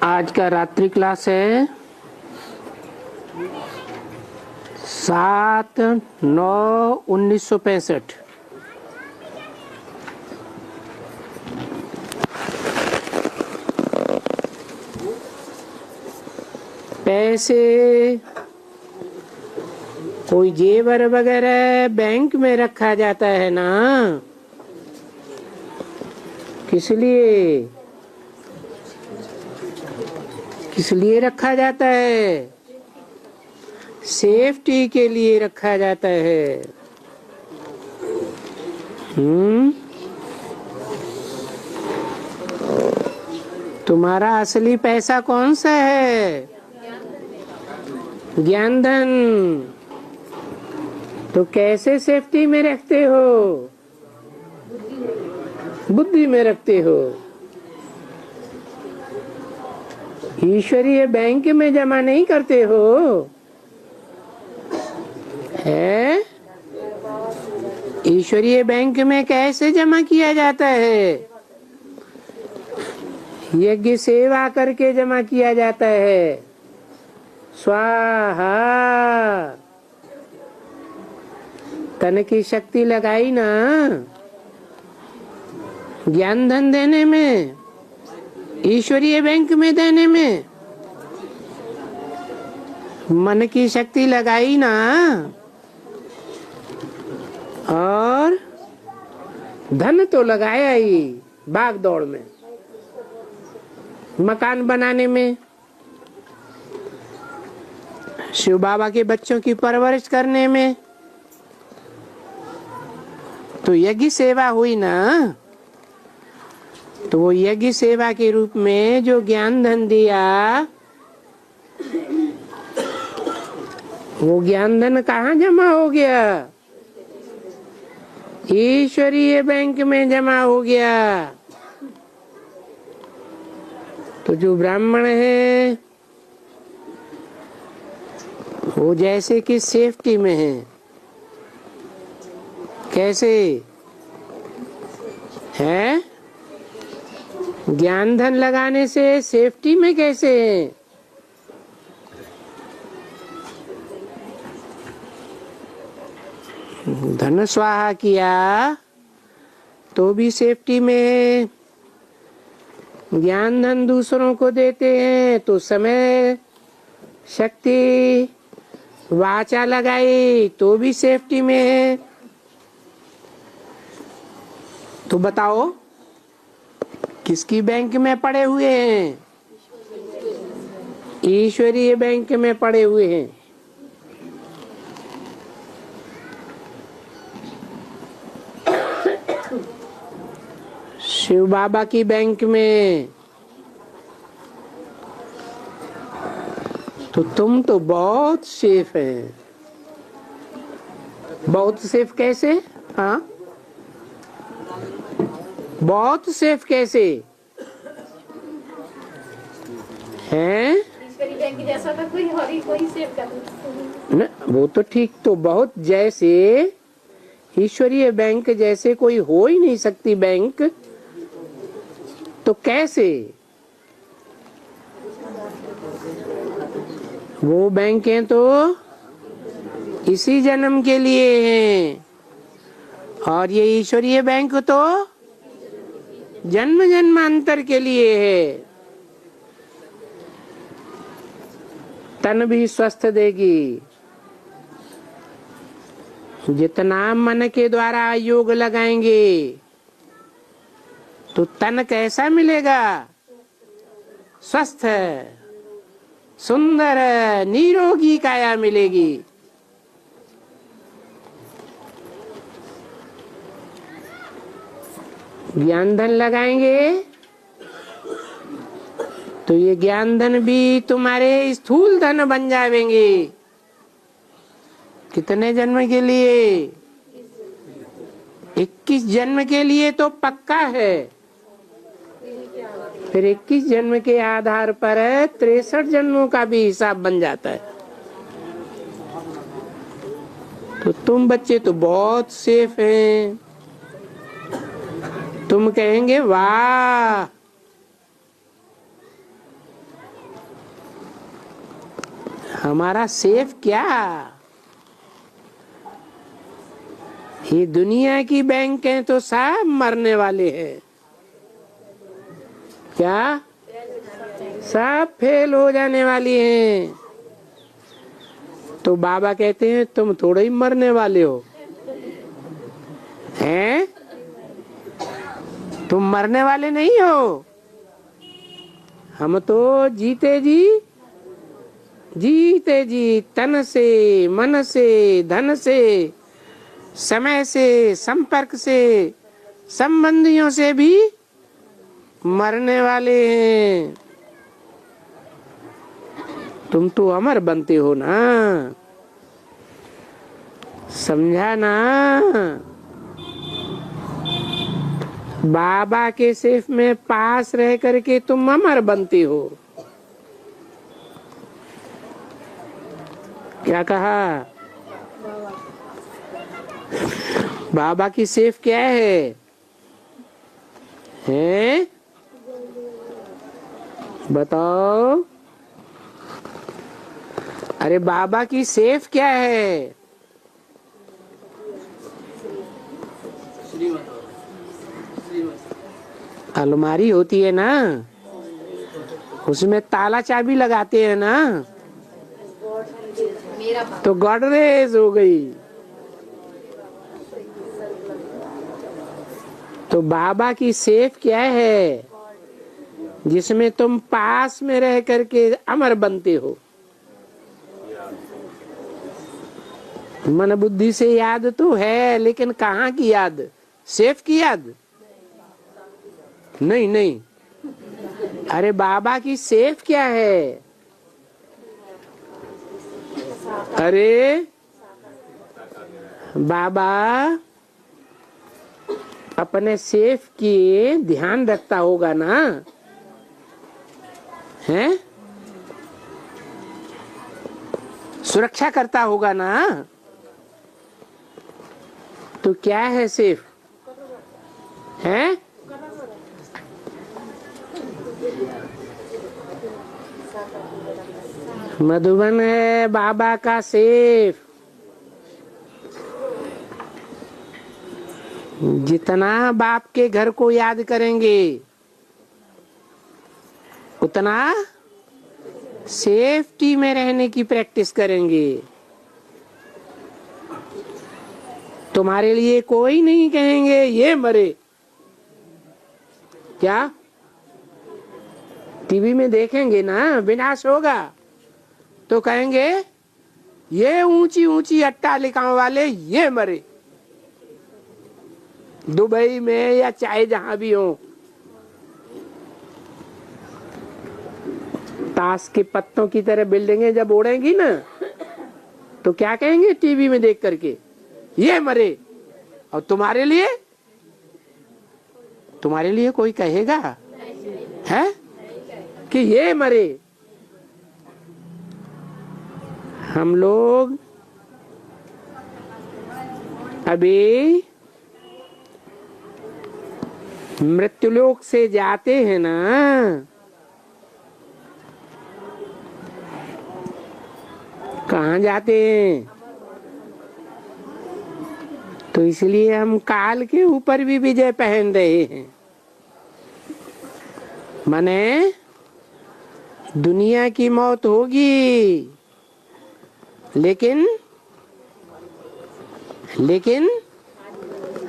आज का रात्रि क्लास है 7/9/1965। पैसे कोई जेवर वगैरह बैंक में रखा जाता है ना, किस लिए रखा जाता है? सेफ्टी के लिए रखा जाता है। तुम्हारा असली पैसा कौन सा है? ज्ञान धन। तो कैसे सेफ्टी में रखते हो? बुद्धि में रखते हो। ईश्वरीय बैंक में जमा नहीं करते हो है? ईश्वरीय बैंक में कैसे जमा किया जाता है? यज्ञ सेवा करके जमा किया जाता है। स्वाहा। तन की शक्ति लगाई ना ज्ञान धन देने में, ईश्वरीय बैंक में देने में। मन की शक्ति लगाई ना, और धन तो लगाया ही भाग दौड़ में, मकान बनाने में, शिव बाबा के बच्चों की परवरिश करने में। तो यज्ञ सेवा हुई ना। तो वो यज्ञ सेवा के रूप में जो ज्ञान धन दिया, वो ज्ञान धन कहाँ जमा हो गया? ईश्वरीय बैंक में जमा हो गया। तो जो ब्राह्मण है वो जैसे कि सेफ्टी में है। कैसे है? ज्ञान धन लगाने से सेफ्टी में कैसे है? धन स्वाहा किया तो भी सेफ्टी में है। ज्ञान धन दूसरों को देते हैं तो समय शक्ति वाचा लगाई तो भी सेफ्टी में है। तो बताओ किसकी बैंक में पड़े हुए हैं? ईश्वरीय बैंक में पड़े हुए हैं। शिव बाबा की बैंक में। तो तुम तो बहुत सेफ है। बहुत सेफ कैसे? हाँ, बहुत सेफ कैसे हैं? ईश्वरी बैंक जैसा तो कोई सेफ कर न, वो तो ठीक। तो बहुत जैसे ईश्वरीय बैंक जैसे कोई हो ही नहीं सकती बैंक। तो कैसे? वो बैंक है तो इसी जन्म के लिए हैं, और ये ईश्वरीय बैंक तो जन्म जन्मांतर के लिए है। तन भी स्वस्थ देगी। जितना मन के द्वारा योग लगाएंगे तो तन कैसा मिलेगा? स्वस्थ, सुंदर, निरोगी काया मिलेगी। ज्ञान धन लगाएंगे तो ये ज्ञान धन भी तुम्हारे स्थूल धन बन जाएंगे। कितने जन्म के लिए? 21 जन्म के लिए तो पक्का है। फिर 21 जन्म के आधार पर 63 जन्मों का भी हिसाब बन जाता है। तो तुम बच्चे तो बहुत सेफ हैं। तुम कहेंगे वाह, हमारा सेफ क्या? ये दुनिया की बैंक हैं तो सब मरने वाले हैं। क्या? सब फेल हो जाने वाली हैं। तो बाबा कहते हैं तुम थोड़े ही मरने वाले हो, हैं? तुम मरने वाले नहीं हो। हम तो जीते जी तन से, मन से, धन से, समय से, संपर्क से, संबंधियों से भी मरने वाले हैं। तुम तो अमर बनते हो ना, समझा ना? बाबा के सेफ में पास रह करके तुम अमर बनते हो। क्या कहा? बाबा की सेफ क्या है? हैं? बताओ। अरे बाबा की सेफ क्या है? अलमारी होती है ना, उसमें ताला चाबी लगाते हैं ना, तो गॉडरेज हो गई। तो बाबा की सेफ क्या है? जिसमें तुम पास में रह करके अमर बनते हो। मन बुद्धि से याद तो है, लेकिन कहाँ की याद? सेफ की याद? नहीं नहीं। अरे बाबा की सेफ क्या है? अरे बाबा अपने सेफ की ध्यान रखता होगा ना, हैं? सुरक्षा करता होगा ना। तो क्या है सेफ? हैं? मधुबन है बाबा का सेफ। जितना बाप के घर को याद करेंगे उतना सेफ्टी में रहने की प्रैक्टिस करेंगे। तुम्हारे लिए कोई नहीं कहेंगे ये मरे। क्या? टीवी में देखेंगे ना विनाश होगा तो कहेंगे ये ऊंची ऊंची अट्टालिकाओं वाले ये मरे। दुबई में या चाहे जहां भी हो, ताश के पत्तों की तरह बिल्डिंगें जब उड़ेंगी ना, तो क्या कहेंगे टीवी में देख करके? ये मरे। और तुम्हारे लिए कोई कहेगा है कि ये मरे? हम लोग अभी मृत्युलोक से जाते हैं ना, कहाँ जाते हैं? तो इसलिए हम काल के ऊपर भी विजय पहन रहे हैं। माने दुनिया की मौत होगी, लेकिन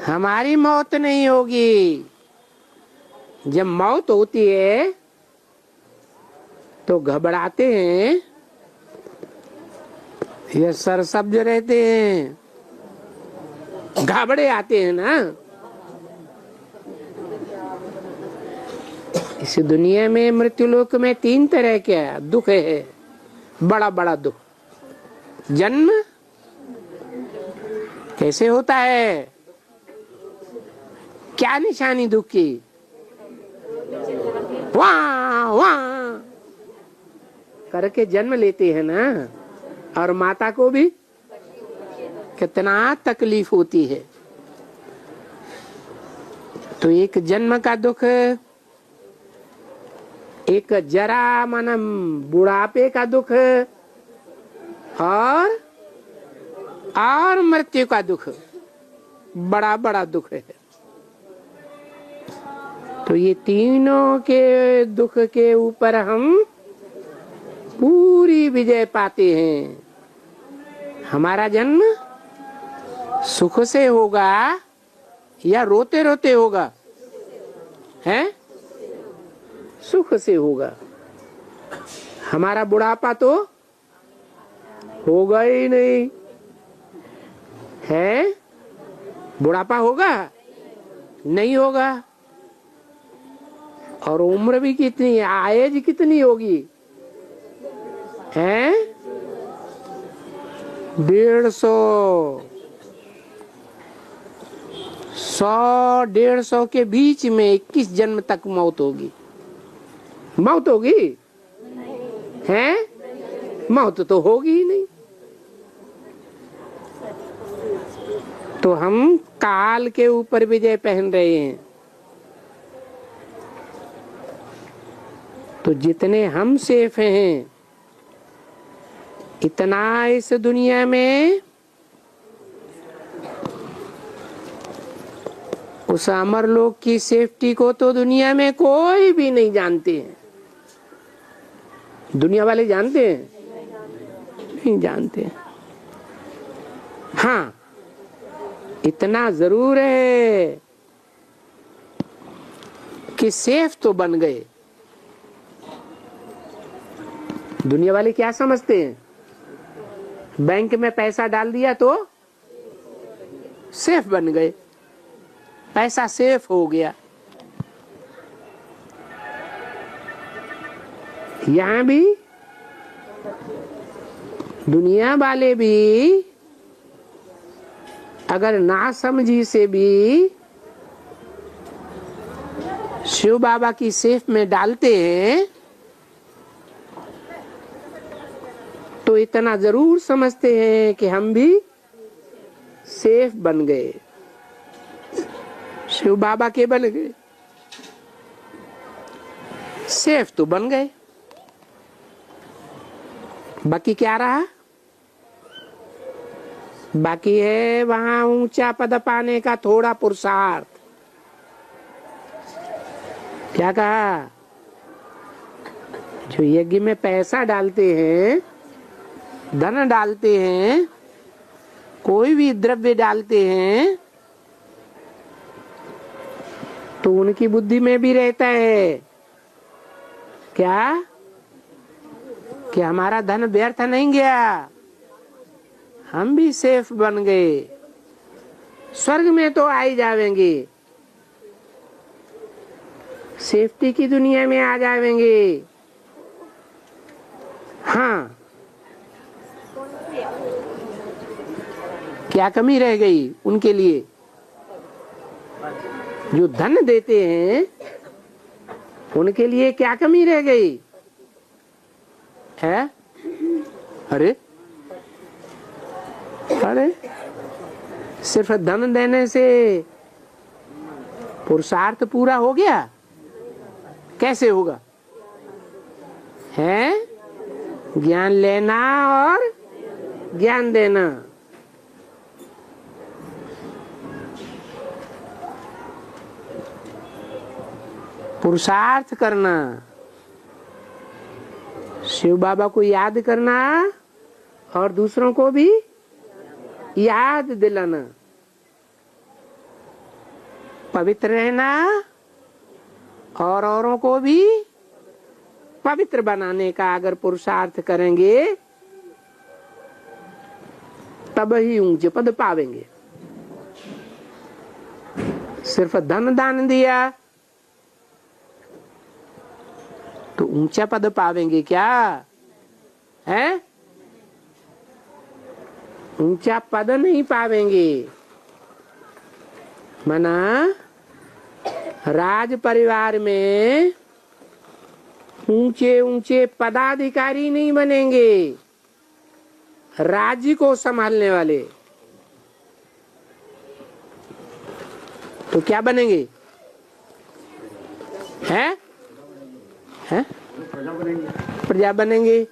हमारी मौत नहीं होगी। जब मौत होती है तो घबराते हैं या सरसब्ज रहते हैं? घबरे आते हैं ना। इस दुनिया में मृत्युलोक में 3 तरह के दुख है, बड़ा बड़ा दुख। जन्म कैसे होता है? क्या निशानी दुख की? वाह वाह करके जन्म लेते हैं ना, और माता को भी कितना तकलीफ होती है। तो एक जन्म का दुख, एक जरा माना बुढ़ापे का दुख, और मृत्यु का दुख, बड़ा बड़ा दुख है। तो ये तीनों के दुख के ऊपर हम पूरी विजय पाते हैं। हमारा जन्म सुख से होगा या रोते रोते होगा? हैं? सुख से होगा। हमारा बुढ़ापा तो होगा ही नहीं है। बुढ़ापा होगा? नहीं होगा। और उम्र भी कितनी, आयज कितनी होगी? हैं? 150, 100-150 के बीच में 21 जन्म तक मौत होगी। मौत होगी? हैं? मौत तो होगी ही नहीं। तो हम काल के ऊपर विजय पहन रहे हैं। तो जितने हम सेफ हैं, इतना इस दुनिया में उस अमर लोक की सेफ्टी को तो दुनिया में कोई भी नहीं जानते हैं। दुनिया वाले जानते हैं? नहीं जानते। हाँ, इतना जरूर है कि सेफ तो बन गए। दुनिया वाले क्या समझते हैं? बैंक में पैसा डाल दिया तो सेफ बन गए, पैसा सेफ हो गया। यहां भी दुनिया वाले भी अगर ना समझी से भी शिव बाबा की सेफ में डालते हैं तो इतना जरूर समझते हैं कि हम भी सेफ बन गए, शिव बाबा के बन गए, सेफ तो बन गए। बाकी क्या रहा? बाकी है वहां ऊंचा पद पाने का थोड़ा पुरुषार्थ। क्या कहा? जो यज्ञ में पैसा डालते हैं, धन डालते हैं, कोई भी द्रव्य डालते हैं, तो उनकी बुद्धि में भी रहता है क्या कि हमारा धन व्यर्थ नहीं गया, हम भी सेफ बन गए, स्वर्ग में तो आ ही जाएंगे, सेफ्टी की दुनिया में आ जाएंगे। हाँ, क्या कमी रह गई उनके लिए? जो धन देते हैं उनके लिए क्या कमी रह गई है? अरे अरे, सिर्फ धन देने से पुरुषार्थ पूरा हो गया? कैसे होगा? है ज्ञान लेना और ज्ञान देना। पुरुषार्थ करना, शिव बाबा को याद करना और दूसरों को भी याद दिलाना, पवित्र रहना और औरों को भी पवित्र बनाने का अगर पुरुषार्थ करेंगे तब ही ऊंचे पद पावेंगे। सिर्फ धन दान दिया तो ऊंचा पद पावेंगे क्या? है? ऊंचा पद नहीं पावेंगे। मना राज परिवार में ऊंचे ऊंचे पदाधिकारी नहीं बनेंगे, राज्य को संभालने वाले। तो क्या बनेंगे? हैं? हैं? प्रजा बनेंगे।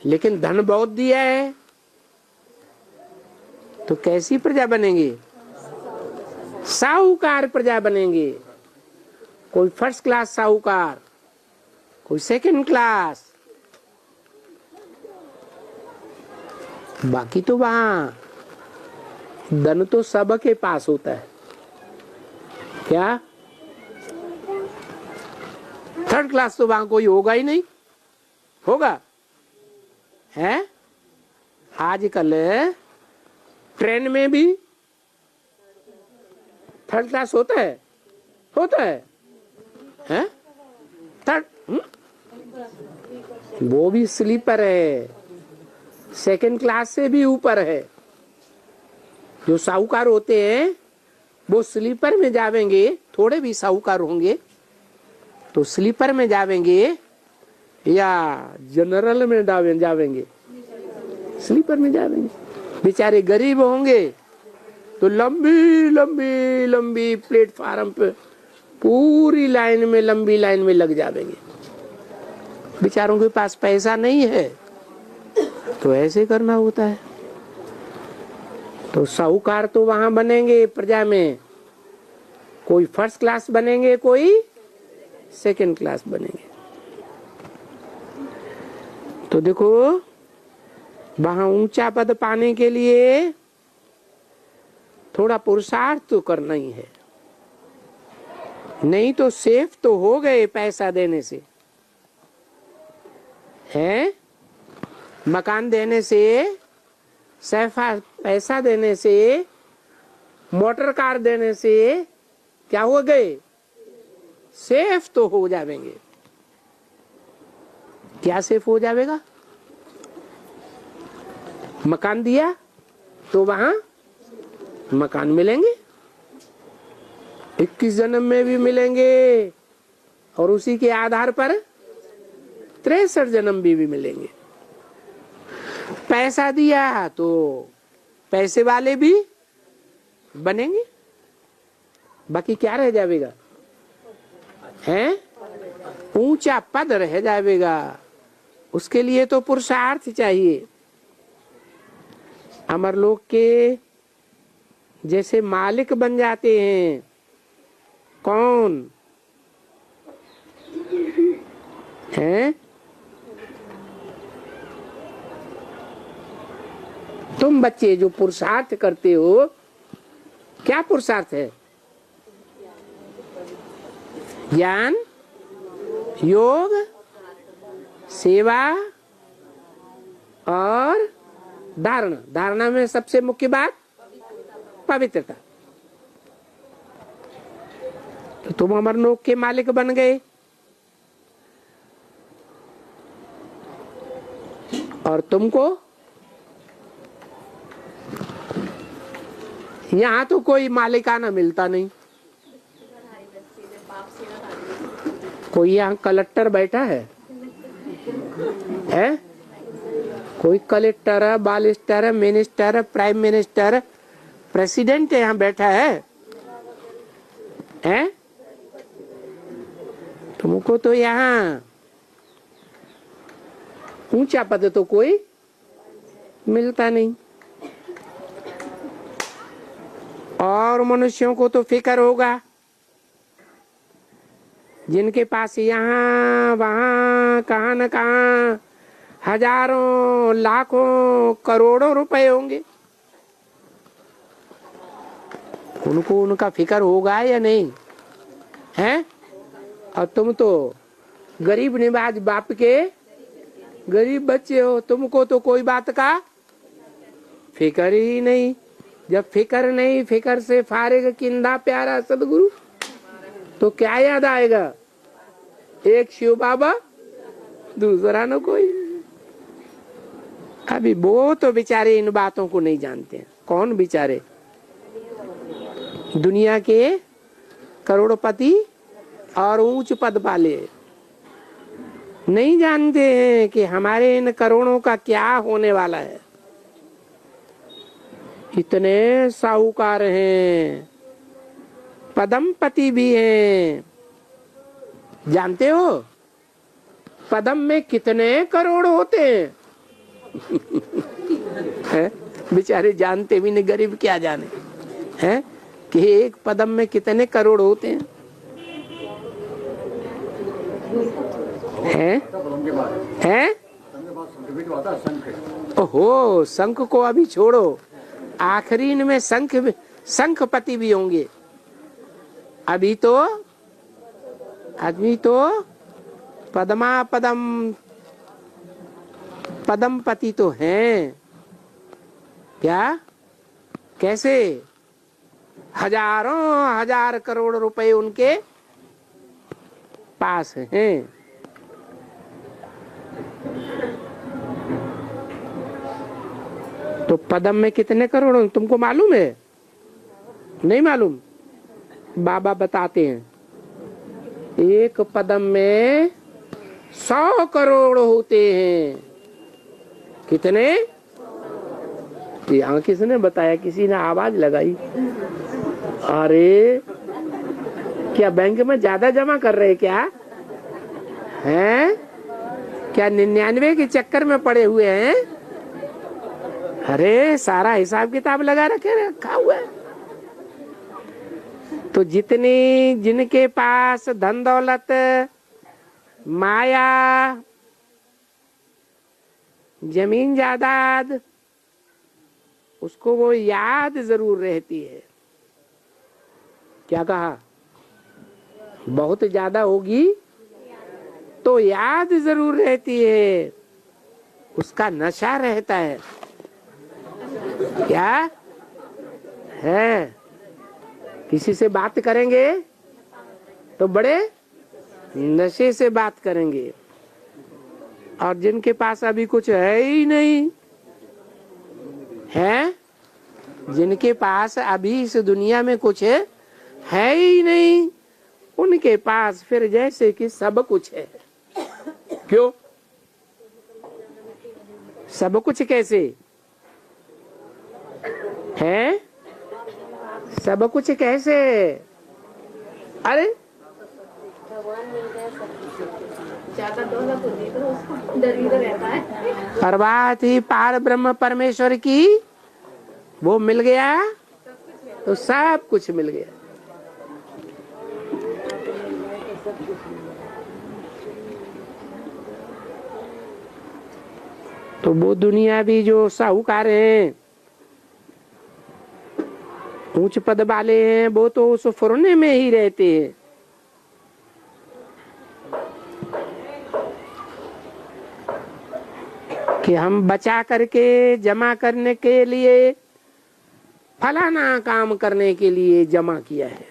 लेकिन धन बहुत दिया है, तो कैसी प्रजा बनेंगे? साहूकार प्रजा बनेंगे। कोई फर्स्ट क्लास साहूकार, कोई सेकंड क्लास। बाकी तो वहां धन तो सबके पास होता है। क्या थर्ड क्लास तो वहां कोई होगा ही नहीं? होगा? है? आजकल ट्रेन में भी थर्ड क्लास होता है? होता है? हैं? थर्ड वो भी स्लीपर है, सेकंड क्लास से भी ऊपर है। जो साहूकार होते हैं वो स्लीपर में जावेंगे, थोड़े भी साहूकार होंगे तो स्लीपर में जावेंगे या जनरल में जावेंगे? स्लीपर में जावेंगे। बेचारे गरीब होंगे तो लंबी लंबी लंबी प्लेटफार्म पे पूरी लाइन में, लंबी लाइन में लग जावेंगे। बेचारों के पास पैसा नहीं है तो ऐसे करना होता है। तो साहूकार तो वहां बनेंगे प्रजा में, कोई फर्स्ट क्लास बनेंगे, कोई सेकंड क्लास बनेंगे। तो देखो वहां ऊंचा पद पाने के लिए थोड़ा पुरुषार्थ तो करना ही है, नहीं तो सेफ तो हो गए पैसा देने से, है? मकान देने से, सैफा पैसा देने से, मोटर कार देने से क्या हो गए? सेफ तो हो जाएंगे। क्या सेफ हो जाएगा? मकान दिया तो वहां मकान मिलेंगे, 21 जन्म में भी मिलेंगे और उसी के आधार पर 63 जन्म भी मिलेंगे। पैसा दिया तो पैसे वाले भी बनेंगे, बाकी क्या रह जाएगा? हैं? ऊंचा पद रह जाएगा। उसके लिए तो पुरुषार्थ चाहिए। अमरलोक के जैसे मालिक बन जाते हैं कौन? हैं? तुम बच्चे जो पुरुषार्थ करते हो, क्या पुरुषार्थ है? ज्ञान, योग, सेवा और धारणा। धारणा में सबसे मुख्य बात पवित्रता। तो तुम अमरलोक के मालिक बन गए और तुमको यहाँ तो कोई मालिकाना मिलता नहीं। कोई यहाँ कलेक्टर बैठा है? कोई कलेक्टर है, बालिस्टर है, मिनिस्टर है, प्राइम मिनिस्टर, प्रेसिडेंट यहाँ बैठा है? तुमको तो यहाँ ऊंचा पद तो कोई मिलता नहीं। और मनुष्यों को तो फिक्र होगा, जिनके पास यहाँ वहाँ कहाँ न कहाँ हजारों लाखों करोड़ों रुपए होंगे, उनको उनका फिक्र होगा या नहीं? हैं? और तुम तो गरीब निवाज बाप के गरीब बच्चे हो, तुमको तो कोई बात का फिक्र ही नहीं। जब फिक्र नहीं, फिक्र से फारिग किंदा प्यारा सदगुरु, तो क्या याद आएगा? एक शिव बाबा, दूसरा न कोई। अभी वो तो बेचारे इन बातों को नहीं जानते हैं। कौन बेचारे? दुनिया के करोड़पति और उच्च पद वाले नहीं जानते हैं कि हमारे इन करोड़ों का क्या होने वाला है। इतने साहूकार हैं, पदमपति भी हैं। जानते हो पदम में कितने करोड़ होते हैं? बेचारे जानते भी नहीं, गरीब क्या जाने हैं कि एक पदम में कितने करोड़ होते हैं। हैं? ओहो, शंख को अभी छोड़ो, आखिरी में शंखपति भी होंगे। अभी तो पदमपति तो हैं। क्या? कैसे? हजारों हजार करोड़ रुपए उनके पास हैं। तो पदम में कितने करोड़ तुमको मालूम है? नहीं मालूम? बाबा बताते हैं, एक पदम में 100 करोड़ होते हैं। कितने? यहाँ किसने बताया? किसी ने आवाज लगाई। अरे क्या बैंक में ज्यादा जमा कर रहे क्या? हैं? क्या 99 के चक्कर में पड़े हुए हैं? अरे सारा हिसाब किताब लगा रखा हुआ है। तो जिनके पास धन दौलत, माया, जमीन जायदाद, उसको वो याद जरूर रहती है। क्या कहा? बहुत ज्यादा होगी तो याद जरूर रहती है, उसका नशा रहता है। क्या है? किसी से बात करेंगे तो बड़े नशे से बात करेंगे, और जिनके पास अभी कुछ है ही नहीं है, जिनके पास अभी इस दुनिया में कुछ है ही नहीं, उनके पास फिर जैसे कि सब कुछ है। क्यों? सब कुछ कैसे है? सब कुछ कैसे? अरे ज्यादा दौलत होती तो उसको डर ही रहता है। परवाह थी पार ब्रह्म परमेश्वर की, वो मिल गया तो सब कुछ मिल गया। तो वो दुनिया भी जो साहूकार हैं, उच्च पद वाले हैं, वो तो उस फुरने में ही रहते हैं। कि हम बचा करके जमा करने के लिए, फलाना काम करने के लिए जमा किया है।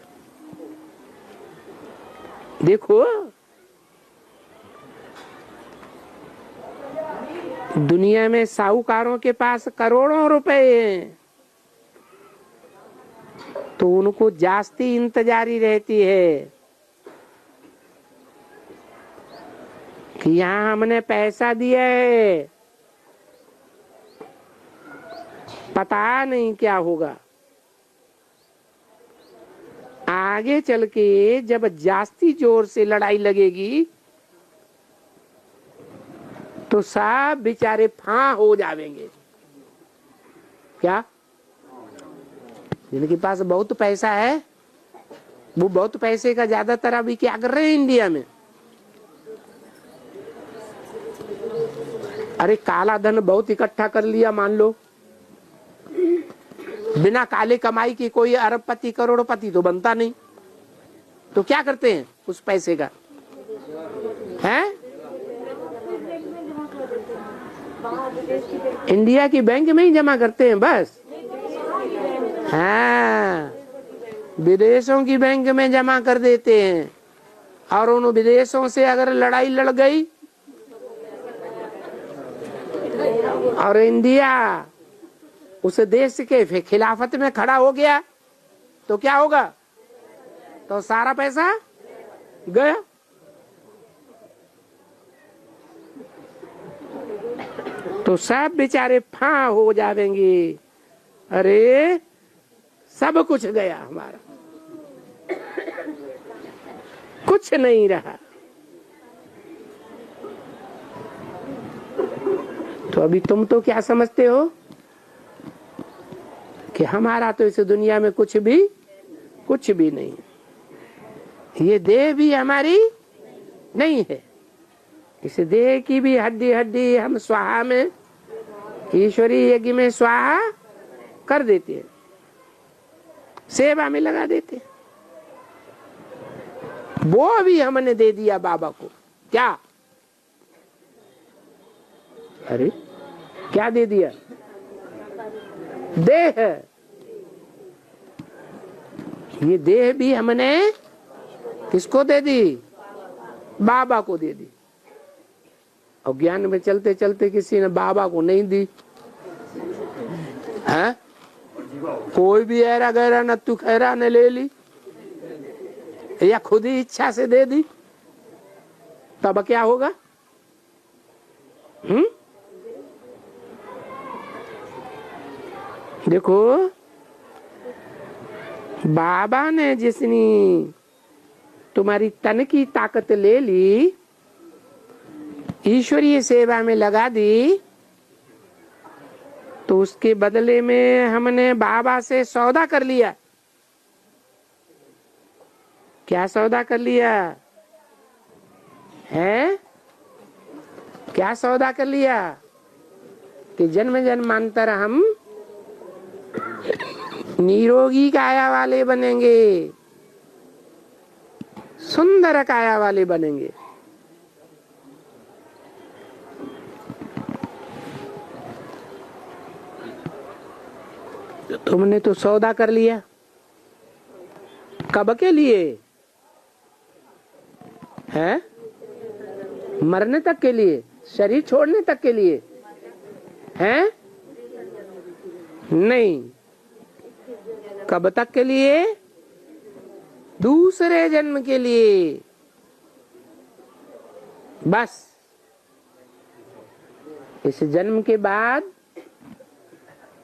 देखो दुनिया में साहूकारों के पास करोड़ों रुपए हैं, तो उनको जास्ती इंतजारी रहती है कि यहाँ हमने पैसा दिया है, पता नहीं क्या होगा। आगे चल के जब जास्ती जोर से लड़ाई लगेगी तो सब बेचारे फां हो जाएंगे। क्या? जिनके पास बहुत पैसा है, वो बहुत पैसे का ज्यादातर अभी क्या कर रहे हैं इंडिया में? अरे काला धन बहुत इकट्ठा कर लिया, मान लो बिना काले कमाई की कोई अरबपति करोड़पति तो बनता नहीं, तो क्या करते हैं उस पैसे का? हैं? इंडिया की बैंक में ही जमा करते हैं बस। हाँ, विदेशों की बैंक में जमा कर देते हैं, और उन विदेशों से अगर लड़ाई लड़ गई और इंडिया उस देश के खिलाफत में खड़ा हो गया तो क्या होगा? तो सारा पैसा गया। तो सब बेचारे फां हो जाएंगे। अरे सब कुछ गया हमारा, कुछ नहीं रहा। तो अभी तुम तो क्या समझते हो कि हमारा तो इस दुनिया में कुछ भी नहीं, ये देह भी हमारी नहीं है। इस देह की भी हड्डी हड्डी हम स्वाहा में, ईश्वरी यज्ञ में स्वाहा कर देते हैं, सेवा में लगा देते हैं। वो भी हमने दे दिया बाबा को। क्या? अरे क्या दे दिया? देह। ये देह भी हमने किसको दे दी? बाबा को दे दी। और ज्ञान में चलते चलते किसी ने बाबा को नहीं दी है? कोई भी ऐरा गैरा नत्थु खैरा ने ले ली या खुद ही इच्छा से दे दी, तब क्या होगा? देखो, बाबा ने जिसनी तुम्हारी तन की ताकत ले ली, ईश्वरीय सेवा में लगा दी, तो उसके बदले में हमने बाबा से सौदा कर लिया। क्या सौदा कर लिया है? क्या सौदा कर लिया? कि जन्म जन्मांतर हम निरोगी काया वाले बनेंगे, सुंदर काया वाले बनेंगे। तुमने तो सौदा कर लिया। कब के लिए है? मरने तक के लिए, शरीर छोड़ने तक के लिए है? नहीं। कब तक के लिए? दूसरे जन्म के लिए। बस इस जन्म के बाद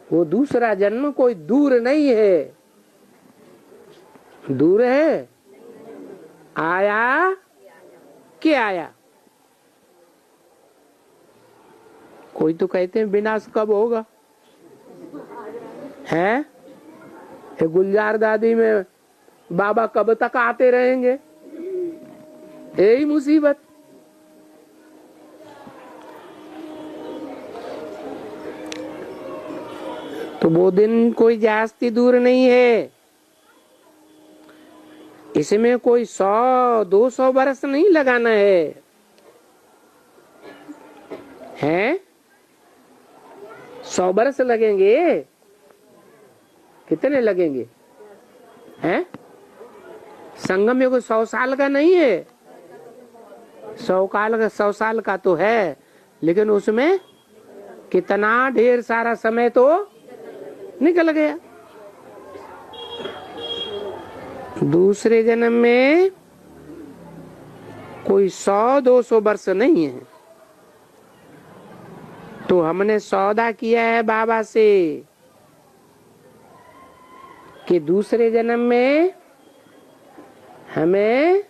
वो दूसरा जन्म कोई दूर नहीं है। दूर है? आया के आया। कोई तो कहते हैं विनाश कब होगा है? ये गुलजार दादी में बाबा कब तक आते रहेंगे? यही मुसीबत। तो वो दिन कोई जास्ती दूर नहीं है। इसमें कोई 100-200 बरस नहीं लगाना है। हैं? 100 बरस लगेंगे? कितने लगेंगे? हैं? संगम युग 100 साल का नहीं है। 100 साल का तो है, लेकिन उसमें कितना ढेर सारा समय तो निकल गया। दूसरे जन्म में कोई 100-200 वर्ष नहीं है। तो हमने सौदा किया है बाबा से कि दूसरे जन्म में हमें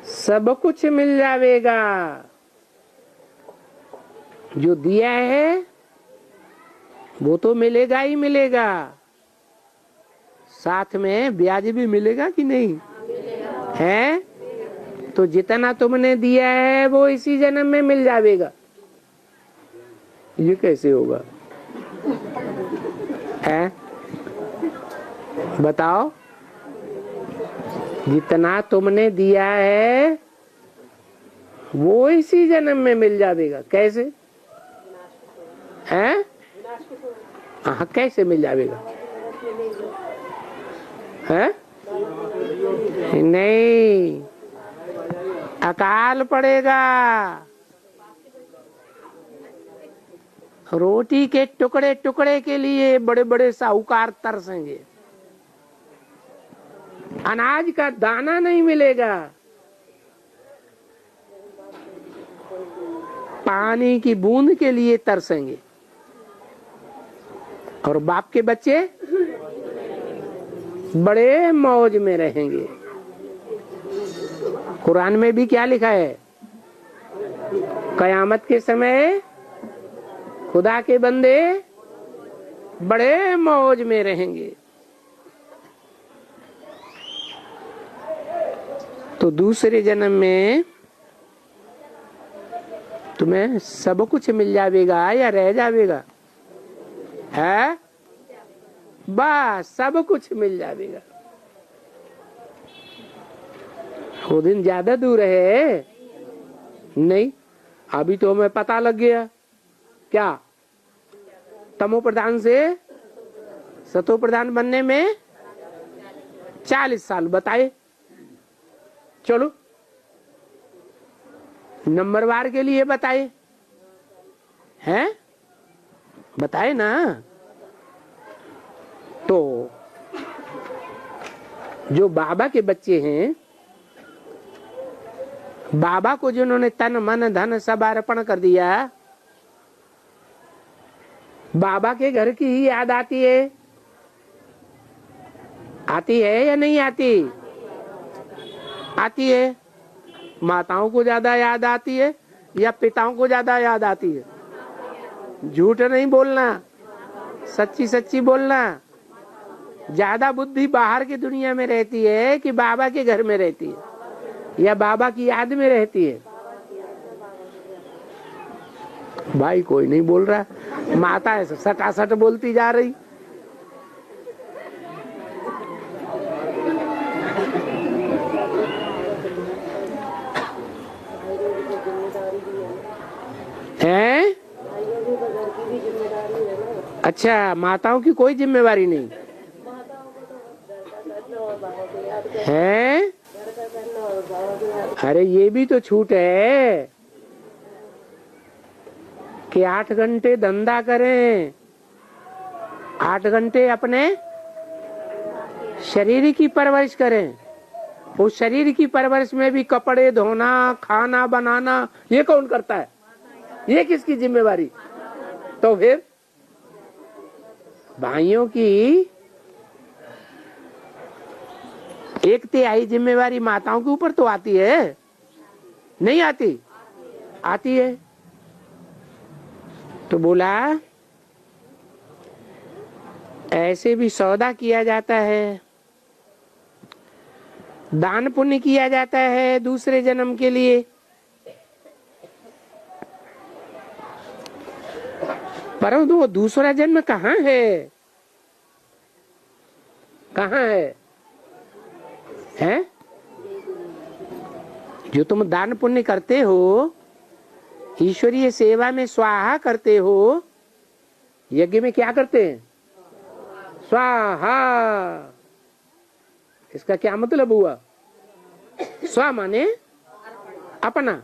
सब कुछ मिल जाएगा। जो दिया है वो तो मिलेगा ही मिलेगा, साथ में ब्याज भी मिलेगा कि नहीं है? तो जितना तुमने दिया है वो इसी जन्म में मिल जाएगा। ये कैसे होगा है? बताओ। जितना तुमने दिया है वो इसी जन्म में मिल जाएगा। कैसे है? हाँ, कैसे मिल जाएगा है? नहीं, अकाल पड़ेगा। रोटी के टुकड़े टुकड़े के लिए बड़े बड़े साहूकार तरसेंगे। अनाज का दाना नहीं मिलेगा। पानी की बूंद के लिए तरसेंगे। और बाप के बच्चे बड़े मौज में रहेंगे। कुरान में भी क्या लिखा है? कयामत के समय खुदा के बंदे बड़े मौज में रहेंगे। तो दूसरे जन्म में तुम्हें सब कुछ मिल जाएगा या रह जाएगा? है बस सब कुछ मिल जाएगा। वो दिन ज्यादा दूर है नहीं, अभी तो हमें पता लग गया। क्या तमो प्रधान से सतो प्रधान बनने में 40 साल बताए। चलो नंबरवार के लिए बताए हैं, बताए ना। तो जो बाबा के बच्चे हैं, बाबा को जिन्होंने तन मन धन सब अर्पण कर दिया, बाबा के घर की ही याद आती है? आती है या नहीं आती? आती है। माताओं को ज्यादा याद आती है या पिताओं को ज्यादा याद आती है? झूठ नहीं बोलना, सच्ची सच्ची बोलना। ज्यादा बुद्धि बाहर की दुनिया में रहती है कि बाबा के घर में रहती है या बाबा की याद में रहती है? भाई कोई नहीं बोल रहा, माता ऐसे सटासट बोलती जा रही। हैं? अच्छा, माताओं की कोई जिम्मेवारी नहीं है? अरे ये भी तो छूट है कि 8 घंटे धंधा करें, 8 घंटे अपने शरीर की परवरिश करें। उस शरीर की परवरिश में भी कपड़े धोना, खाना बनाना, ये कौन करता है? ये किसकी जिम्मेवारी? तो फिर भाइयों की 1/3 जिम्मेवारी माताओं के ऊपर तो आती है, नहीं आती? आती है। तो बोला ऐसे भी सौदा किया जाता है, दान पुण्य किया जाता है दूसरे जन्म के लिए। परंतु वो दूसरा जन्म कहाँ है? कहाँ है? हैं? जो तुम दान पुण्य करते हो, ईश्वरीय सेवा में स्वाहा करते हो, यज्ञ में क्या करते हैं? स्वाहा। इसका क्या मतलब हुआ? स्व माने अपना,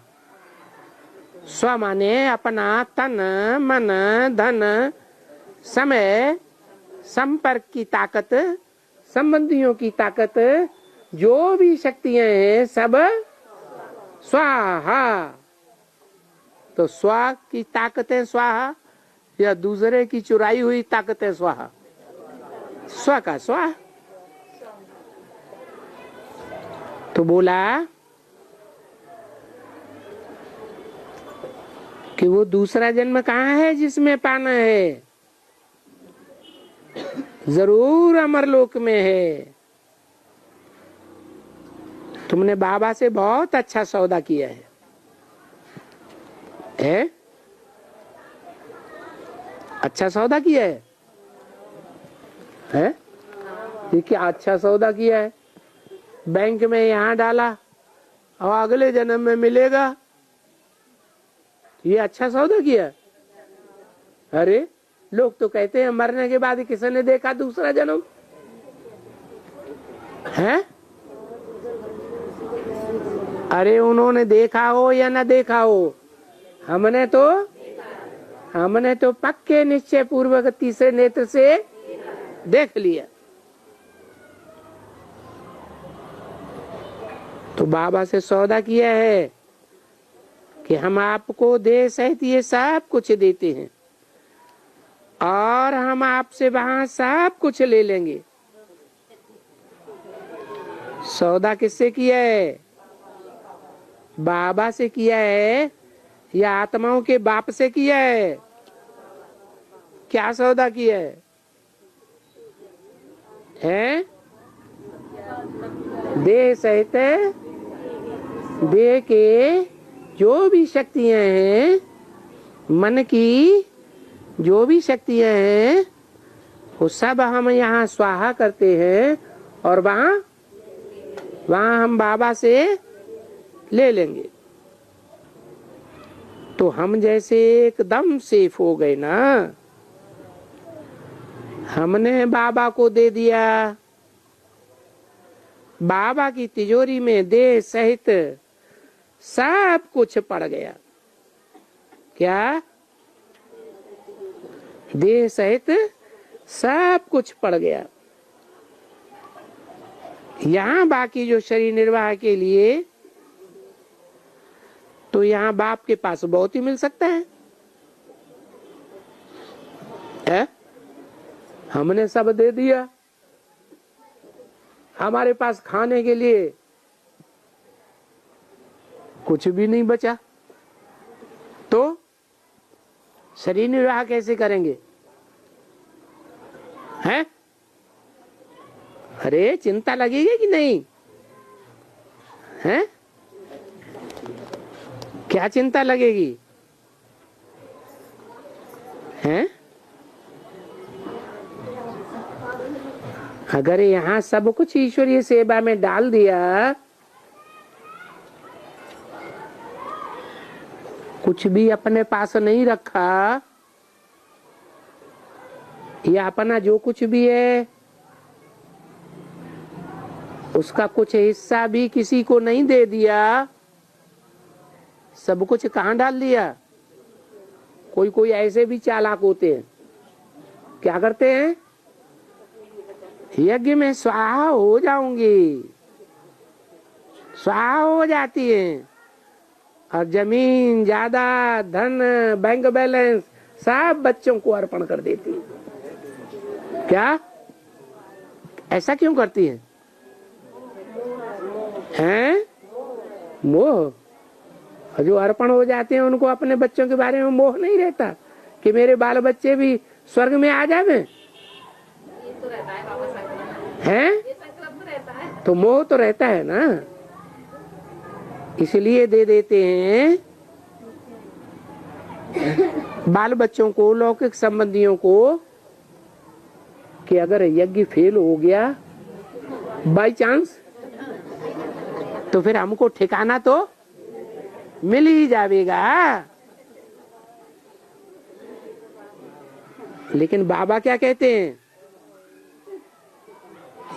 स्व माने अपना तन मन धन समय संपर्क की ताकत, संबंधियों की ताकत, जो भी शक्तियां हैं सब स्वाहा। तो स्व की ताकतें स्वाहा या दूसरे की चुराई हुई ताकतें स्वाहा? स्व का स्व। तो बोला कि वो दूसरा जन्म कहाँ है जिसमें पाना है? जरूर अमरलोक में है। तुमने बाबा से बहुत अच्छा सौदा किया है, है? अच्छा सौदा किया है? ये क्या अच्छा सौदा किया है? बैंक में यहाँ डाला और अगले जन्म में मिलेगा, ये अच्छा सौदा किया? अरे लोग तो कहते हैं मरने के बाद किसी ने देखा दूसरा जन्म? है? अरे उन्होंने देखा हो या ना देखा हो, हमने तो पक्के निश्चय पूर्वक तीसरे नेत्र से देख लिया। तो बाबा से सौदा किया है कि हम आपको देह सहित ये सब कुछ देते हैं और हम आपसे वहां सब कुछ ले लेंगे। सौदा किससे किया है? बाबा से किया है या आत्माओं के बाप से किया है? क्या सौदा किया है? हैं? देह सहित देह के जो भी शक्तियां हैं, मन की जो भी शक्तियां हैं, वो सब हम यहाँ स्वाहा करते हैं और वहां हम बाबा से ले लेंगे। तो हम जैसे एकदम सेफ हो गए ना, हमने बाबा को दे दिया। बाबा की तिजोरी में देह सहित सब कुछ पड़ गया। क्या? देह सहित सब कुछ पड़ गया। यहाँ बाकी जो शरीर निर्वाह के लिए, तो यहाँ बाप के पास बहुत ही मिल सकता है। हमने सब दे दिया, हमारे पास खाने के लिए कुछ भी नहीं बचा, तो शरीर निर्वाह कैसे करेंगे? हैं? अरे चिंता लगेगी कि नहीं? हैं? क्या चिंता लगेगी? हैं? अगर यहाँ सब कुछ ईश्वरीय सेवा में डाल दिया, कुछ भी अपने पास नहीं रखा, या अपना जो कुछ भी है उसका कुछ हिस्सा भी किसी को नहीं दे दिया, सब कुछ कहाँ डाल दिया? कोई कोई ऐसे भी चालाक होते हैं, क्या करते हैं? यज्ञ में स्वाहा हो जाऊंगी, स्वाहा हो जाती है, और जमीन, ज्यादा धन, बैंक बैलेंस सब बच्चों को अर्पण कर देती है। क्या? ऐसा क्यों करती है? हैं? मोह। जो अर्पण हो जाते हैं उनको अपने बच्चों के बारे में मोह नहीं रहता कि मेरे बाल बच्चे भी स्वर्ग में आ जावे। तो रहता है बाबा संकल्प। हैं? ये संकल्प रहता है। तो मोह तो रहता है ना, इसलिए दे देते हैं बाल बच्चों को, लौकिक संबंधियों को, कि अगर यज्ञ फेल हो गया बाई चांस, तो फिर हमको ठिकाना तो मिल ही जाएगा। लेकिन बाबा क्या कहते हैं?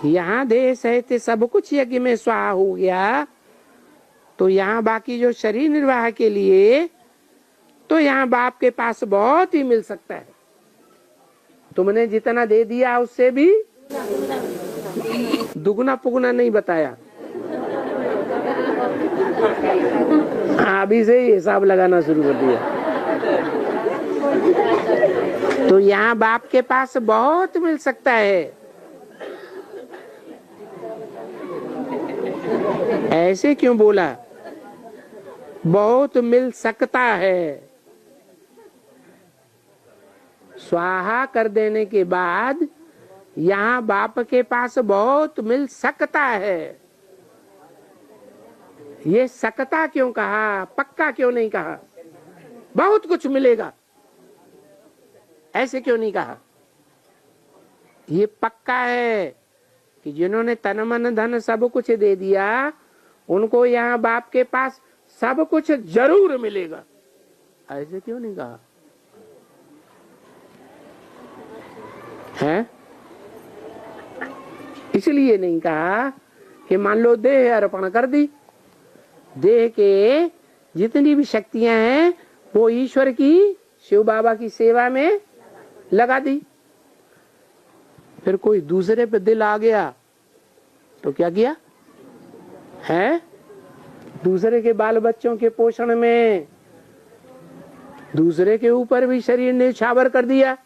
यहाँ देह सहित सब कुछ यज्ञ में स्वाहा हो गया, तो यहाँ बाकी जो शरीर निर्वाह के लिए, तो यहाँ बाप के पास बहुत ही मिल सकता है। तुमने जितना दे दिया उससे भी दुगना पुगना नहीं बताया। अभी से ही हिसाब लगाना शुरू कर दिया। तो यहाँ बाप के पास बहुत मिल सकता है। ऐसे क्यों बोला? बहुत मिल सकता है। स्वाहा कर देने के बाद यहाँ बाप के पास बहुत मिल सकता है। ये सकता क्यों कहा? पक्का क्यों नहीं कहा? बहुत कुछ मिलेगा ऐसे क्यों नहीं कहा? ये पक्का है कि जिन्होंने तन मन धन सब कुछ दे दिया, उनको यहाँ बाप के पास सब कुछ जरूर मिलेगा। ऐसे क्यों नहीं कहा है? इसलिए नहीं कहा कि मान लो देह अर्पण कर दी, देह के जितनी भी शक्तियां हैं वो ईश्वर की, शिव बाबा की सेवा में लगा दी। फिर कोई दूसरे पे दिल आ गया तो क्या किया है? दूसरे के बाल बच्चों के पोषण में दूसरे के ऊपर भी शरीर ने छावर कर दिया,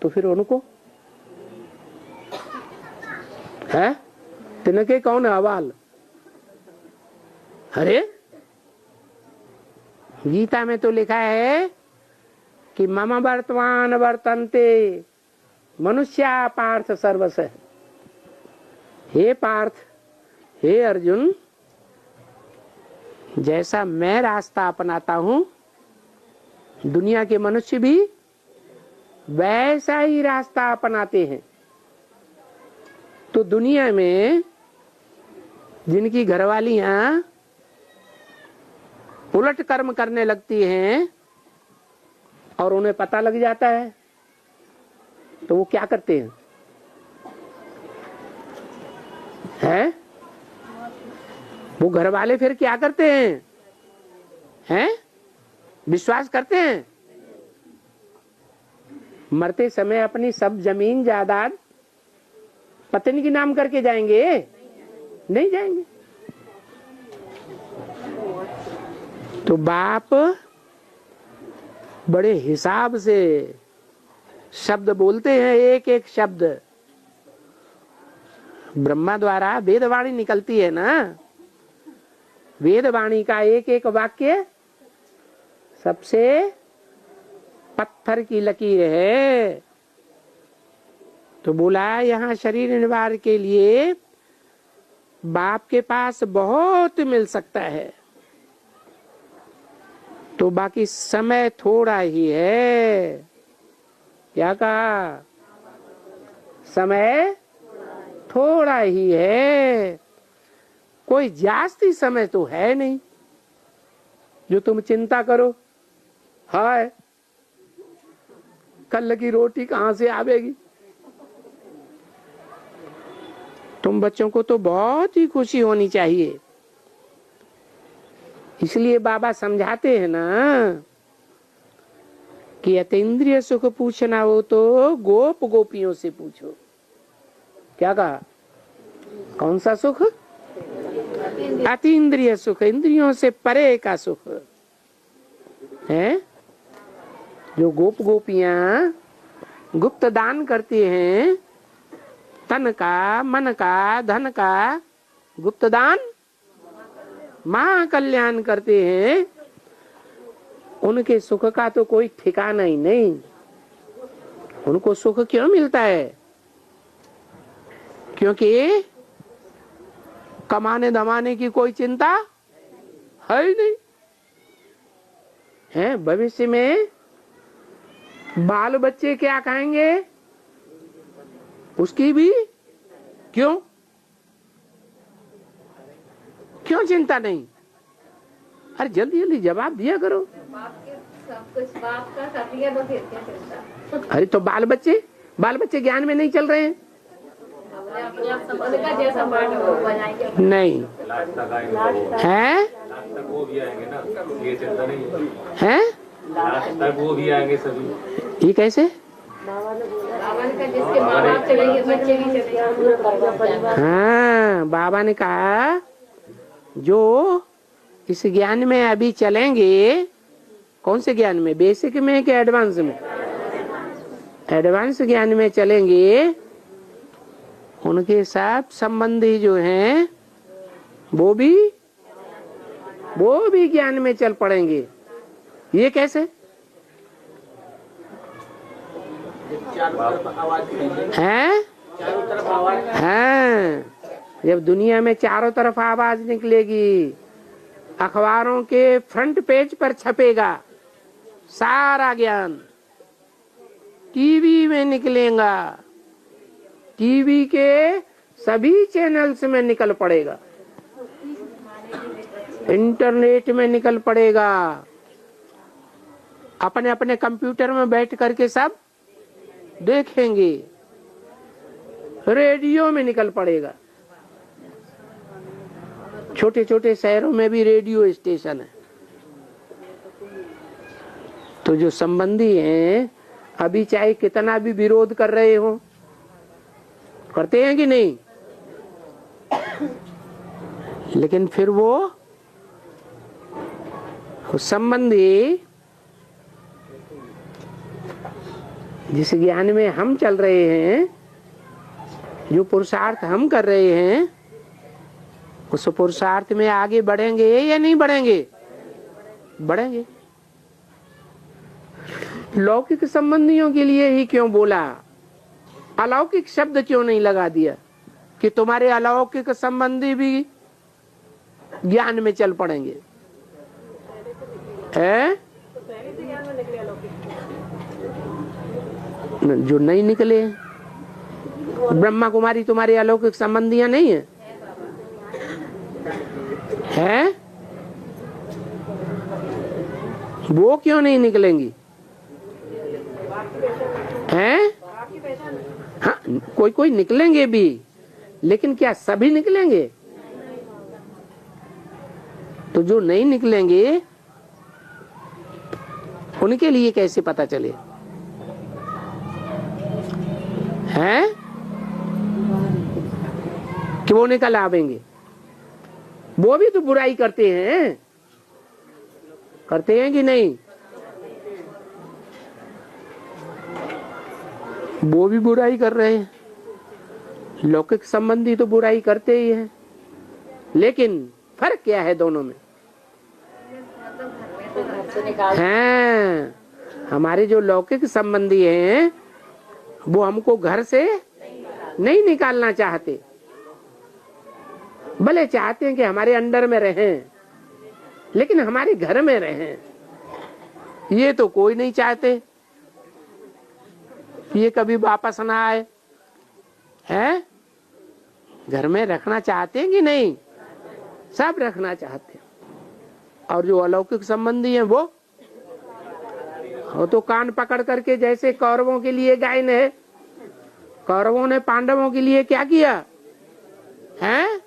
तो फिर उनको है तिनके कौन हवाल? अरे गीता में तो लिखा है कि मम वर्तमान वर्तन्ते मनुष्या पार्थ सर्वस। हे पार्थ, हे अर्जुन, जैसा मैं रास्ता अपनाता हूं, दुनिया के मनुष्य भी वैसा ही रास्ता अपनाते हैं। तो दुनिया में जिनकी घरवालियां उलट कर्म करने लगती हैं और उन्हें पता लग जाता है, तो वो क्या करते हैं? वो घर वाले फिर क्या करते हैं? विश्वास करते हैं? मरते समय अपनी सब जमीन जायदाद पत्नी के नाम करके जाएंगे? नहीं जाएंगे। तो बाप बड़े हिसाब से शब्द बोलते हैं, एक एक शब्द। ब्रह्मा द्वारा वेदवाणी निकलती है ना, वेदवाणी का एक एक वाक्य सबसे पत्थर की लकीर है। तो बोला यहाँ शरीर निवार के लिए बाप के पास बहुत मिल सकता है, तो बाकी समय थोड़ा ही है। क्या कहा? समय थोड़ा ही है, कोई जास्ती समय तो है नहीं जो तुम चिंता करो। हाय, कल की रोटी कहां से आवेगी? तुम बच्चों को तो बहुत ही खुशी होनी चाहिए। इसलिए बाबा समझाते हैं ना कि अतीन्द्रिय सुख पूछना हो तो गोप गोपियों से पूछो। क्या कहा? कौन सा सुख? अतीन्द्रिय सुख, इंद्रियों से परे का सुख है। जो गोप गोपियां गुप्त दान करती हैं, तन का, मन का, धन का गुप्त दान महाकल्याण करते हैं, उनके सुख का तो कोई ठिकाना ही नहीं। उनको सुख क्यों मिलता है? क्योंकि कमाने धमाने की कोई चिंता है ही नहीं है। भविष्य में बाल बच्चे क्या खाएंगे उसकी भी क्यों चिंता नहीं। अरे जल्दी जल्दी जवाब दिया करो। सब कुछ बाप का कर दिया तो फिर क्या चिंता? अरे तो बाल बच्चे ज्ञान में नहीं चल रहे हैं? उनका जैसा पाठ हो बनाएंगे। नहीं है? वो भी आएंगे ना, ये चिंता नहीं है? लास्ट तक वो भी आएंगे सभी। ये कैसे? जिसके माँ बाप चलेंगे बच्चे भी चलेंगे। हाँ, बाबा ने कहा जो इस ज्ञान में अभी चलेंगे, कौन से ज्ञान में? बेसिक में कि एडवांस में? एडवांस ज्ञान में चलेंगे, उनके साथ संबंधी जो हैं वो भी ज्ञान में चल पड़ेंगे। ये कैसे हैं? हाँ, जब दुनिया में चारों तरफ आवाज निकलेगी, अखबारों के फ्रंट पेज पर छपेगा सारा ज्ञान, टीवी में निकलेगा, टीवी के सभी चैनल्स में निकल पड़ेगा, इंटरनेट में निकल पड़ेगा, अपने अपने कंप्यूटर में बैठ करके सब देखेंगे, रेडियो में निकल पड़ेगा। छोटे छोटे शहरों में भी रेडियो स्टेशन है। तो जो संबंधी हैं अभी चाहे कितना भी विरोध कर रहे हो, करते हैं कि नहीं, लेकिन फिर वो संबंधी जिस ज्ञान में हम चल रहे हैं, जो पुरुषार्थ हम कर रहे हैं, उस पुरुषार्थ में आगे बढ़ेंगे या नहीं बढ़ेंगे? बढ़ेंगे। लौकिक संबंधियों के लिए ही क्यों बोला अलौकिक शब्द क्यों नहीं लगा दिया कि तुम्हारे अलौकिक संबंधी भी ज्ञान में चल पड़ेंगे? जो नहीं निकले, ब्रह्मा कुमारी तुम्हारी अलौकिक संबंधियां नहीं है? है? वो क्यों नहीं निकलेंगी? हैं? हाँ, कोई कोई निकलेंगे भी, लेकिन क्या सभी निकलेंगे? तो जो नहीं निकलेंगे उनके लिए कैसे पता चले? हैं कि वो निकल आवेंगे? वो भी तो बुराई करते हैं कि नहीं? वो भी बुराई कर रहे हैं। लौकिक संबंधी तो बुराई करते ही हैं, लेकिन फर्क क्या है दोनों में? हैं, हमारे जो लौकिक संबंधी हैं वो हमको घर से नहीं निकालना चाहते, भले चाहते हैं कि हमारे अंडर में रहें, लेकिन हमारे घर में रहें। ये तो कोई नहीं चाहते, ये कभी वापस ना आए। हैं? घर में रखना चाहते हैं कि नहीं? सब रखना चाहते हैं। और जो अलौकिक संबंधी हैं वो तो कान पकड़ करके, जैसे कौरवों के लिए गायन है, कौरवों ने पांडवों के लिए क्या किया? हैं?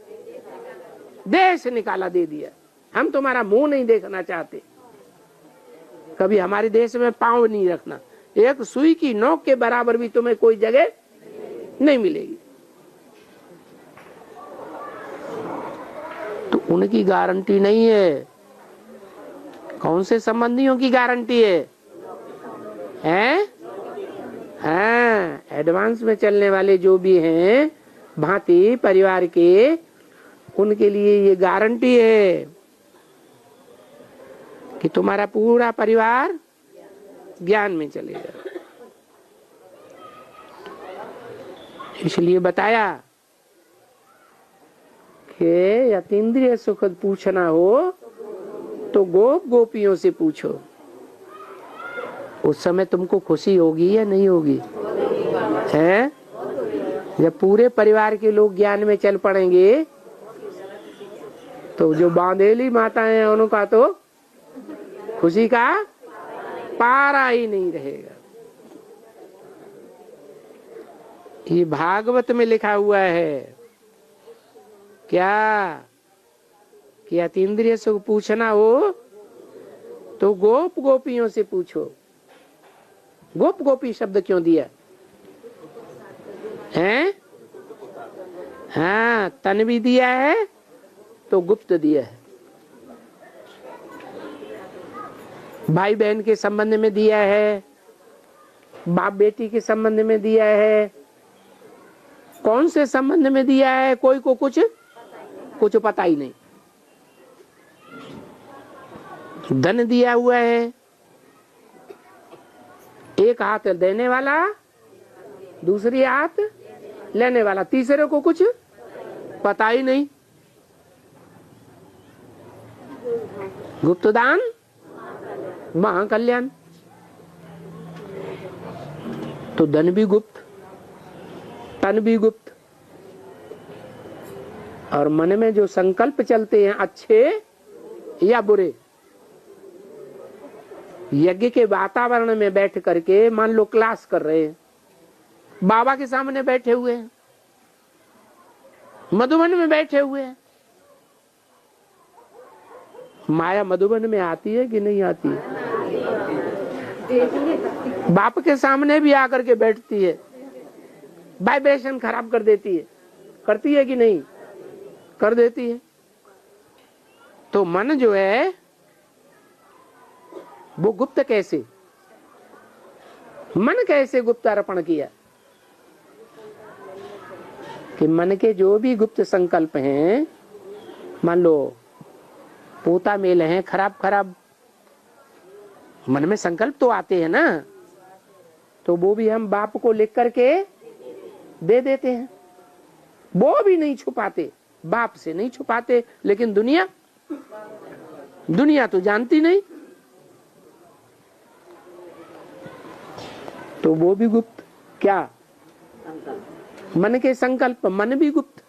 देश निकाला, दे दिया। हम तुम्हारा मुंह नहीं देखना चाहते, कभी हमारे देश में पांव नहीं रखना, एक सुई की नोक के बराबर भी तुम्हें कोई जगह नहीं मिलेगी। तो उनकी गारंटी नहीं है। कौन से संबंधियों की गारंटी है? हैं? हाँ, एडवांस में चलने वाले जो भी हैं भांति परिवार के, उनके लिए ये गारंटी है कि तुम्हारा पूरा परिवार ज्ञान में चलेगा। इसलिए बताया कि अतीन्द्रिय सुख पूछना हो तो गोप गोपियों से पूछो। उस समय तुमको खुशी होगी या नहीं होगी? है? जब पूरे परिवार के लोग ज्ञान में चल पड़ेंगे तो जो बांधेली माताएं हैं उनका तो खुशी का पारा ही नहीं रहेगा। ये भागवत में लिखा हुआ है क्या कि अतीन्द्रिय सुख पूछना हो तो गोप गोपियों से पूछो। गोप गोपी शब्द क्यों दिया है? हाँ, तन भी दिया है तो गुप्त दिया है, भाई बहन के संबंध में दिया है, बाप बेटी के संबंध में दिया है। कौन से संबंध में दिया है कोई को कुछ पता ही नहीं। धन दिया हुआ है, एक हाथ देने वाला, दूसरी हाथ लेने वाला, तीसरे को कुछ पता ही नहीं। गुप्तदान महाकल्याण। तो धन भी गुप्त, तन भी गुप्त, और मन में जो संकल्प चलते हैं अच्छे या बुरे, यज्ञ के वातावरण में बैठ करके मान लो क्लास कर रहे हैं, बाबा के सामने बैठे हुए हैं, मधुबन में बैठे हुए हैं, माया मधुबन में आती है कि नहीं आती है? बाप के सामने भी आकर के बैठती है, वाइब्रेशन खराब कर देती है, करती है कि नहीं? कर देती है। तो मन जो है वो गुप्त कैसे, मन कैसे गुप्त अर्पण किया? कि मन के जो भी गुप्त संकल्प हैं, मान लो पोता मेल हैं, खराब मन में संकल्प तो आते हैं ना, तो वो भी हम बाप को लिख करके दे देते हैं, वो भी नहीं छुपाते, बाप से नहीं छुपाते, लेकिन दुनिया तो जानती नहीं, तो वो भी गुप्त। क्या? मन के संकल्प, मन भी गुप्त।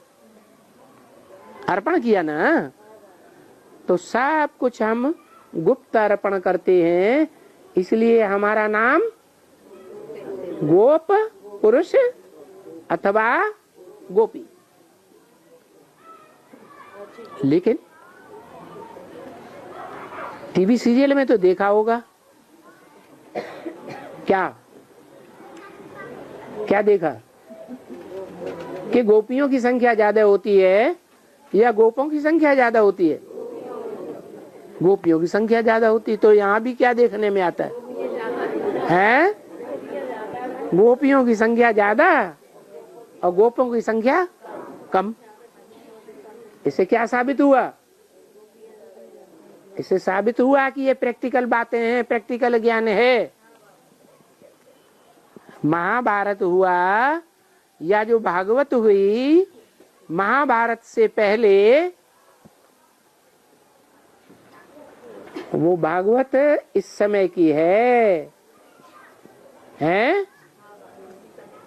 अर्पण किया ना, तो सब कुछ हम गुप्त अर्पण करते हैं, इसलिए हमारा नाम गोप पुरुष अथवा गोपी। लेकिन टीवी सीरियल में तो देखा होगा, क्या देखा कि गोपियों की संख्या ज्यादा होती है या गोपों की संख्या ज्यादा होती है? गोपियों की संख्या ज्यादा होती है। तो यहाँ भी क्या देखने में आता है? गोपियों की संख्या ज्यादा और गोपों की संख्या कम। इससे क्या साबित हुआ? इससे साबित हुआ कि ये प्रैक्टिकल बातें हैं, प्रैक्टिकल ज्ञान है। महाभारत हुआ या जो भागवत हुई, महाभारत से पहले वो भागवत इस समय की है,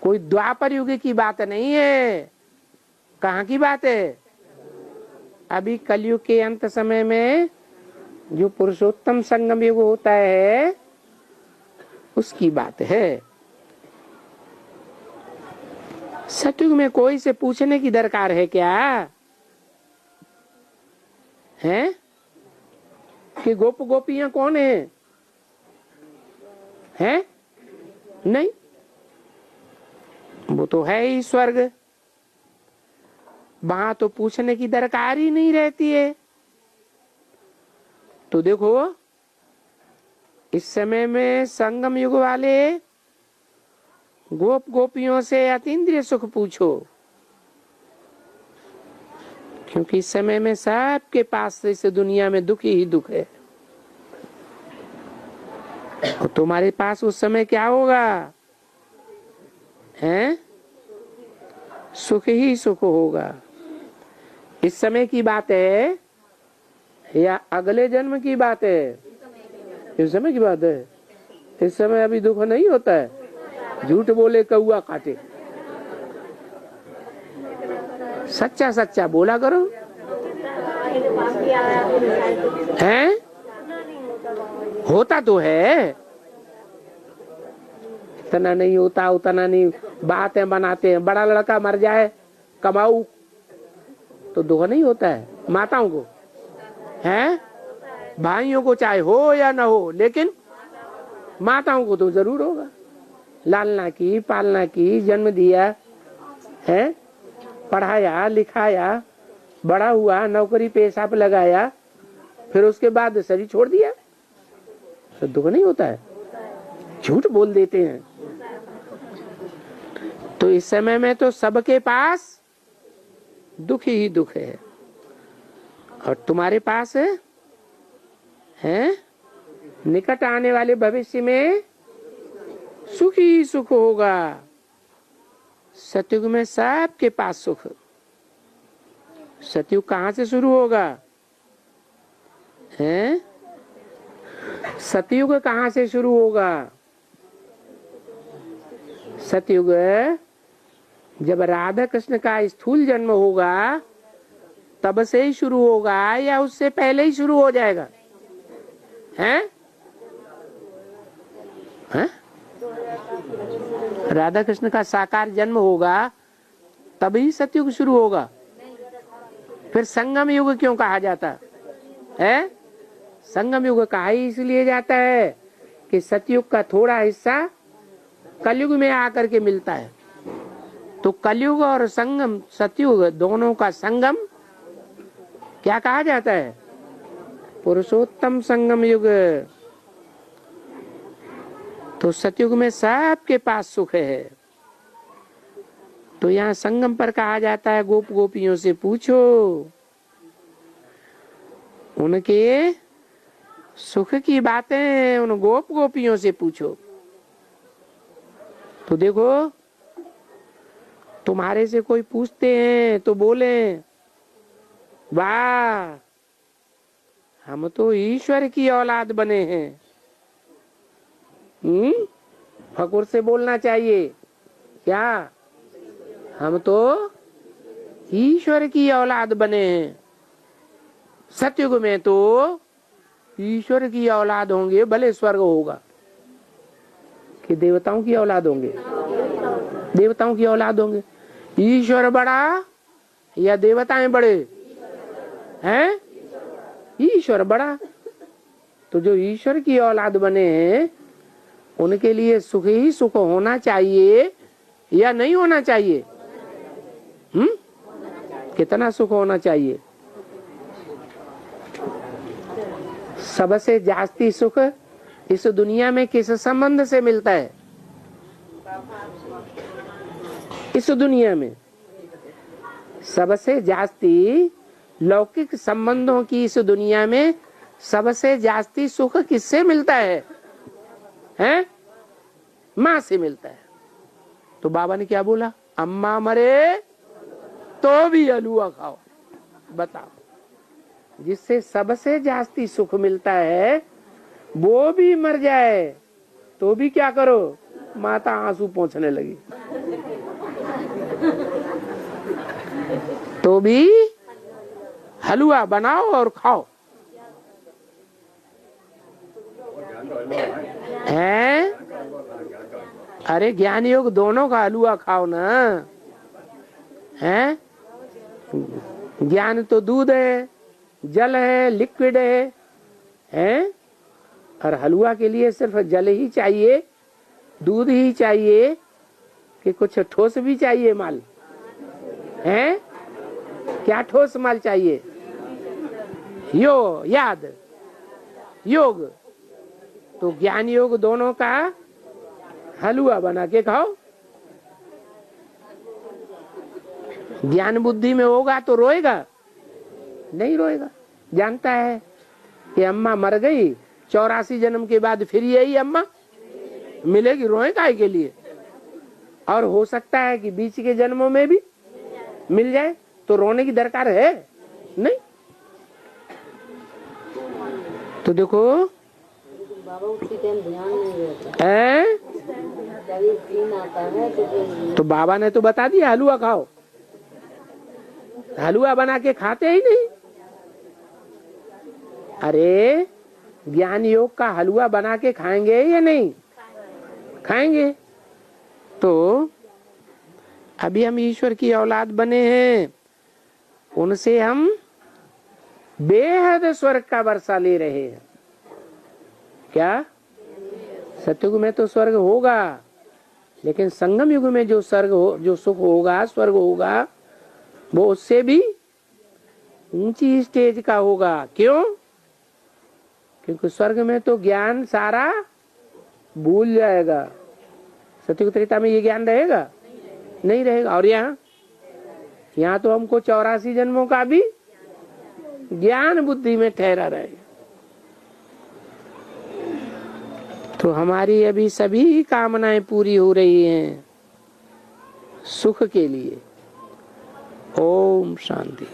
कोई द्वापर युग की बात नहीं है। कहाँ की बात है? अभी कलयुग के अंत समय में जो पुरुषोत्तम संगम युग होता है, उसकी बात है। सतयुग में कोई से पूछने की दरकार है क्या? है कि गोप गोपियां कौन है? नहीं, वो तो है ही स्वर्ग। वहां तो पूछने की दरकार ही नहीं रहती है। तो देखो, इस समय में संगम युग वाले गोप गोपियों से अतीन्द्रिय सुख पूछो, क्योंकि इस समय में सबके पास इस दुनिया में दुख ही दुख है। और तुम्हारे पास उस समय क्या होगा? सुख ही सुख होगा। इस समय की बात है या अगले जन्म की बात है? इस समय की बात है। इस समय अभी दुख नहीं होता है। झूठ बोले कौआ काटे। सच्चा सच्चा बोला करो। हैं? होता तो है, इतना नहीं होता, उतना नहीं। बातें बनाते हैं। बड़ा लड़का मर जाए, कमाऊ, तो दुख नहीं होता है माताओं को? हैं? भाइयों को चाहे हो या ना हो, लेकिन माताओं को तो जरूर होगा। लालना की, पालना की, जन्म दिया है, पढ़ाया लिखाया, बड़ा हुआ, नौकरी पेशा पे लगाया, फिर उसके बाद शरीर छोड़ दिया, तो दुख नहीं होता है? झूठ बोल देते हैं। तो इस समय में तो सबके पास दुख ही दुख है, और तुम्हारे पास है निकट आने वाले भविष्य में सुख ही सुख होगा। सतयुग में सबके पास सुख। सतयुग कहाँ से शुरू होगा? सतयुग कहाँ से शुरू होगा? सतयुग जब राधा कृष्ण का स्थूल जन्म होगा तब से ही शुरू होगा या उससे पहले ही शुरू हो जाएगा? हैं? राधा कृष्ण का साकार जन्म होगा तभी सतयुग शुरू होगा। फिर संगम युग क्यों कहा जाता है? संगम युग कहा ही इसलिए जाता है कि सतयुग का थोड़ा हिस्सा कलयुग में आकर के मिलता है। तो कलयुग और संगम, सतयुग दोनों का संगम क्या कहा जाता है? पुरुषोत्तम संगम युग। तो सतयुग में सबके पास सुख है। तो यहाँ संगम पर कहा जाता है गोप गोपियों से पूछो, उनके सुख की बातें उन गोप गोपियों से पूछो। तो देखो, तुम्हारे से कोई पूछते हैं तो बोले वाह हम तो ईश्वर की औलाद बने हैं। फकुर से बोलना चाहिए क्या, हम तो ईश्वर की औलाद बने हैं। सतयुग में तो ईश्वर की औलाद होंगे, भले स्वर्ग होगा कि देवताओं की औलाद होंगे, देवताओं की औलाद होंगे। ईश्वर बड़ा या देवताएं बड़े हैं? ईश्वर बड़ा। तो जो ईश्वर की औलाद बने हैं उनके लिए सुख ही सुख होना चाहिए या नहीं होना चाहिए? कितना सुख होना चाहिए? सबसे जास्ती सुख इस दुनिया में किस संबंध से मिलता है? इस दुनिया में सबसे जास्ती लौकिक संबंधों की इस दुनिया में सबसे जास्ती सुख किससे मिलता है? हैं? माँ से मिलता है। तो बाबा ने क्या बोला? अम्मा मरे तो भी हलवा खाओ। बताओ, जिससे सबसे जास्ती सुख मिलता है वो भी मर जाए तो भी क्या करो? माता आंसू पोंछने लगी तो भी हलवा बनाओ और खाओ। हैं? अरे ज्ञान योग दोनों का हलवा खाओ ना। हैं? ज्ञान तो दूध है, जल है, लिक्विड है, हैं? और हलवा के लिए सिर्फ जल ही चाहिए, दूध ही चाहिए कि कुछ ठोस भी चाहिए माल? हैं? क्या ठोस माल चाहिए? याद योग। तो ज्ञान योग दोनों का हलवा बना के खाओ। ज्ञान बुद्धि में होगा तो रोएगा? नहीं रोएगा। जानता है कि अम्मा मर गई, 84 जन्म के बाद फिर यही अम्मा मिलेगी, रोए काहे के लिए? और हो सकता है कि बीच के जन्मों में भी मिल जाए, तो रोने की दरकार है नहीं। तो देखो बाबा उसी टाइम ध्यान नहीं रहता है, सीन आता है तो बाबा ने तो बता दिया हलवा खाओ। हलवा बना के खाते ही नहीं। अरे ज्ञान योग का हलवा बना के खाएंगे या नहीं खाएंगे? तो अभी हम ईश्वर की औलाद बने हैं, उनसे हम बेहद स्वर्ग का वर्षा ले रहे हैं। क्या? सतयुग में तो स्वर्ग होगा, लेकिन संगम युग में जो जो सुख होगा, स्वर्ग होगा, वो उससे भी ऊंची स्टेज का होगा। क्यों? क्योंकि स्वर्ग में तो ज्ञान सारा भूल जाएगा। सतयुग त्रेता में ये ज्ञान रहेगा? नहीं रहेगा। और यहाँ तो हमको 84 जन्मों का भी ज्ञान बुद्धि में ठहरा रहेगा। तो हमारी अभी सभी कामनाएं पूरी हो रही हैं सुख के लिए। ओम शांति।